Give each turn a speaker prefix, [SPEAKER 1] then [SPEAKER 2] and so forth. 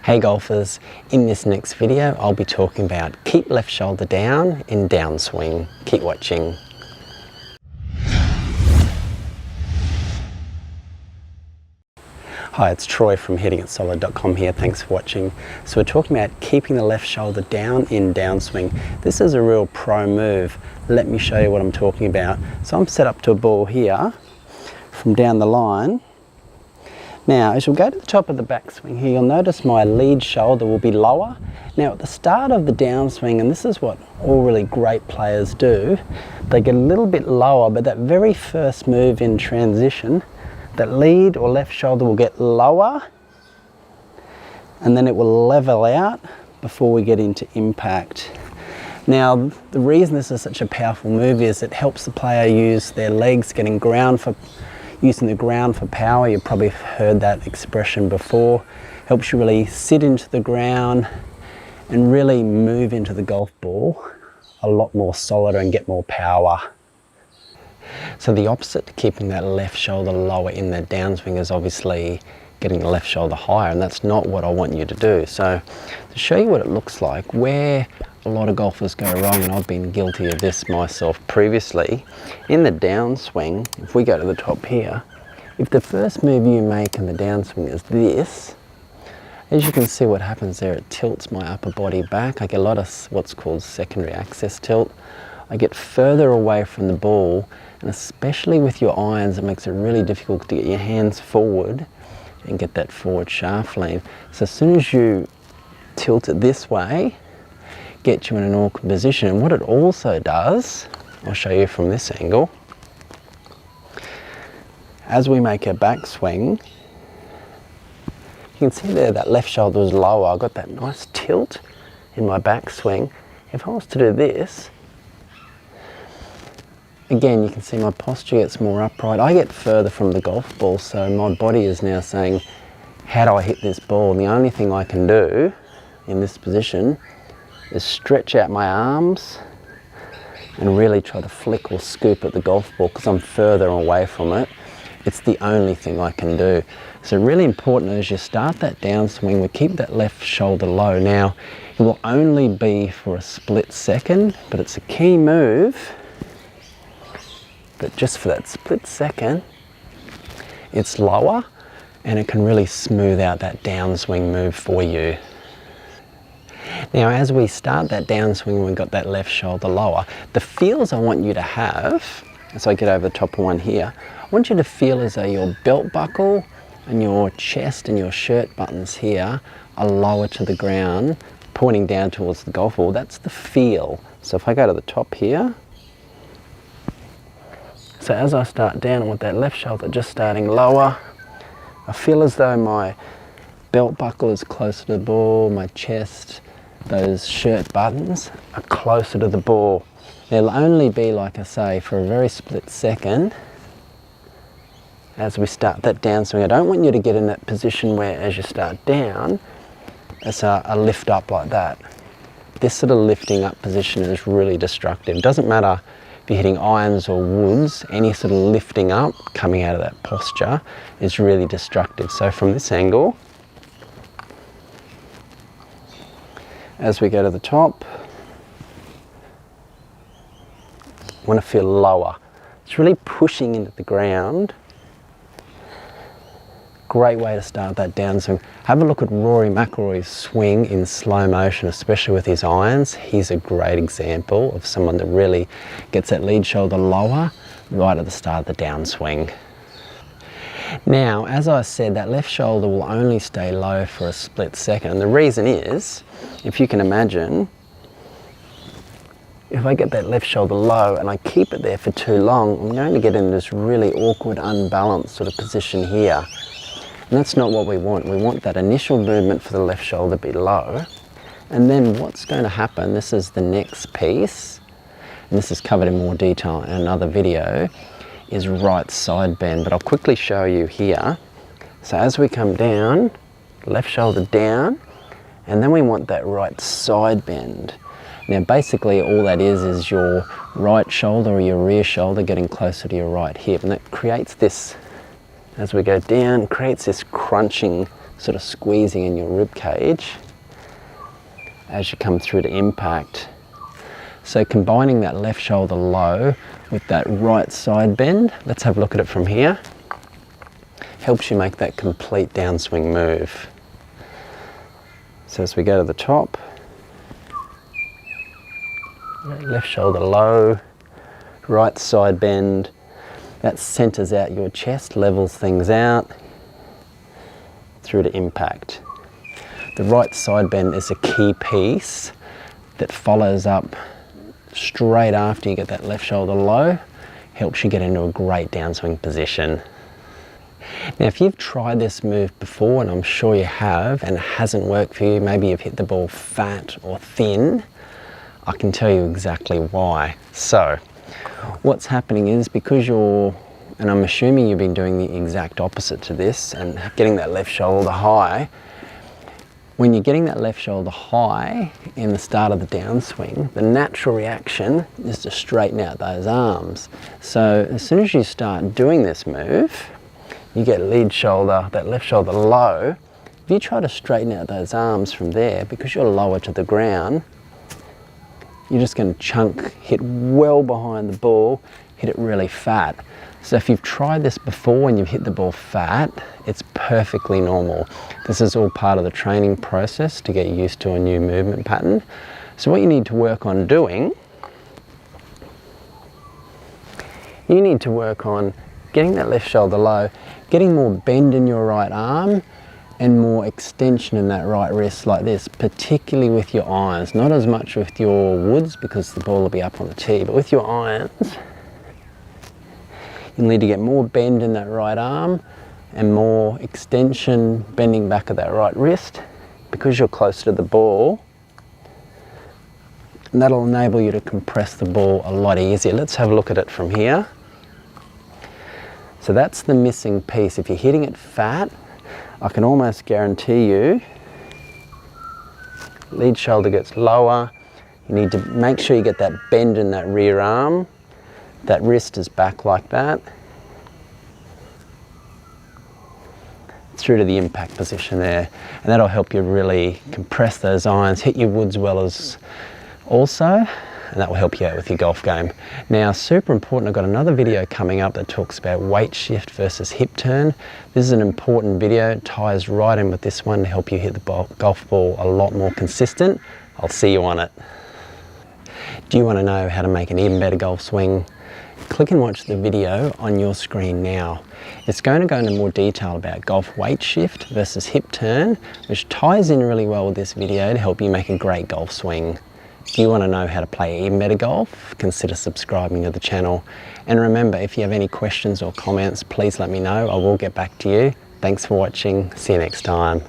[SPEAKER 1] Hey golfers, in this next video I'll be talking about keep left shoulder down in downswing. Keep watching. Hi, it's Troy from headingitsolid.com here. Thanks for watching. So we're talking about keeping the left shoulder down in downswing. This is a real pro move. Let me show you what I'm talking about. So I'm set up to a ball here from down the line. Now, as you'll go to the top of the backswing here, you'll notice my lead shoulder will be lower. Now, at the start of the downswing, and this is what all really great players do, they get a little bit lower, but that very first move in transition, that lead or left shoulder will get lower, and then it will level out before we get into impact. Now, the reason this is such a powerful move is it helps the player use their legs, using the ground for power. You've probably heard that expression before. Helps you really sit into the ground and really move into the golf ball a lot more solid and get more power. So the opposite to keeping that left shoulder lower in the downswing is obviously getting the left shoulder higher, and that's not what I want you to do. So to show you what it looks like, where a lot of golfers go wrong, and I've been guilty of this myself previously, in the downswing, if we go to the top here, if the first move you make in the downswing is this, as you can see what happens there, it tilts my upper body back. I get a lot of what's called secondary access tilt. I get further away from the ball, and especially with your irons, it makes it really difficult to get your hands forward and get that forward shaft lean. So as soon as you tilt it this way, get you in an awkward position. And what it also does, I'll show you from this angle, as we make a backswing, you can see there that left shoulder is lower. I've got that nice tilt in my backswing. If I was to do this, again, you can see my posture gets more upright. I get further from the golf ball, so my body is now saying, how do I hit this ball? And the only thing I can do in this position is stretch out my arms and really try to flick or scoop at the golf ball because I'm further away from it. It's the only thing I can do. So really important as you start that downswing, we keep that left shoulder low. Now, it will only be for a split second, but it's a key move. But just for that split second, it's lower and it can really smooth out that downswing move for you. Now, as we start that downswing, we've got that left shoulder lower. The feels I want you to have, as I get over the top of one here, I want you to feel as though your belt buckle and your chest and your shirt buttons here are lower to the ground, pointing down towards the golf ball. That's the feel. So if I go to the top here, so as I start down with that left shoulder just starting lower, I feel as though my belt buckle is closer to the ball, my chest, those shirt buttons are closer to the ball. They'll only be, like I say, for a very split second as we start that downswing. I don't want you to get in that position where as you start down, it's a lift up like that. This sort of lifting up position is really destructive. It doesn't matter if you're hitting irons or woods, any sort of lifting up coming out of that posture is really destructive. So from this angle, as we go to the top, I want to feel lower. It's really pushing into the ground. Great way to start that downswing. Have a look at Rory McIlroy's swing in slow motion, especially with his irons. He's a great example of someone that really gets that lead shoulder lower right at the start of the downswing. Now, as I said, that left shoulder will only stay low for a split second. And the reason is, if you can imagine, if I get that left shoulder low and I keep it there for too long, I'm going to get in this really awkward, unbalanced sort of position here. And that's not what we want. We want that initial movement for the left shoulder to be low. And then what's going to happen, this is the next piece, and this is covered in more detail in another video, is right side bend. But I'll quickly show you here. So as we come down, left shoulder down, and then we want that right side bend. Now basically all that is your right shoulder or your rear shoulder getting closer to your right hip, and that creates this, as we go down, creates this crunching sort of squeezing in your rib cage as you come through to impact. So combining that left shoulder low with that right side bend, let's have a look at it from here, helps you make that complete downswing move. So as we go to the top, left shoulder low, right side bend, that centers out your chest, levels things out, through to impact. The right side bend is a key piece that follows up straight after you get that left shoulder low, helps you get into a great downswing position. Now if you've tried this move before, and I'm sure you have, and it hasn't worked for you, maybe you've hit the ball fat or thin, I can tell you exactly why. So what's happening is, because you're, and I'm assuming you've been doing the exact opposite to this and getting that left shoulder high, when you're getting that left shoulder high in the start of the downswing, the natural reaction is to straighten out those arms. So as soon as you start doing this move, you get lead shoulder, that left shoulder low. If you try to straighten out those arms from there, because you're lower to the ground, you're just going to chunk, hit well behind the ball, hit it really fat. So if you've tried this before and you've hit the ball fat, it's perfectly normal. This is all part of the training process to get used to a new movement pattern. So what you need to work on doing, you need to work on getting that left shoulder low, getting more bend in your right arm and more extension in that right wrist like this, particularly with your irons. Not as much with your woods because the ball will be up on the tee, but with your irons, you'll need to get more bend in that right arm and more extension, bending back of that right wrist, because you're closer to the ball, and that'll enable you to compress the ball a lot easier. Let's have a look at it from here. So that's the missing piece. If you're hitting it fat, I can almost guarantee you lead shoulder gets lower. You need to make sure you get that bend in that rear arm. That wrist is back like that. Through to the impact position there. And that'll help you really compress those irons, hit your woods well as also, and that will help you out with your golf game. Now, super important, I've got another video coming up that talks about weight shift versus hip turn. This is an important video, it ties right in with this one to help you hit the golf ball a lot more consistent. I'll see you on it. Do you want to know how to make an even better golf swing? Click and watch the video on your screen now. It's going to go into more detail about golf weight shift versus hip turn, which ties in really well with this video to help you make a great golf swing. If you want to know how to play even better golf, consider subscribing to the channel. And remember, if you have any questions or comments, please let me know. I will get back to you. Thanks for watching. See you next time.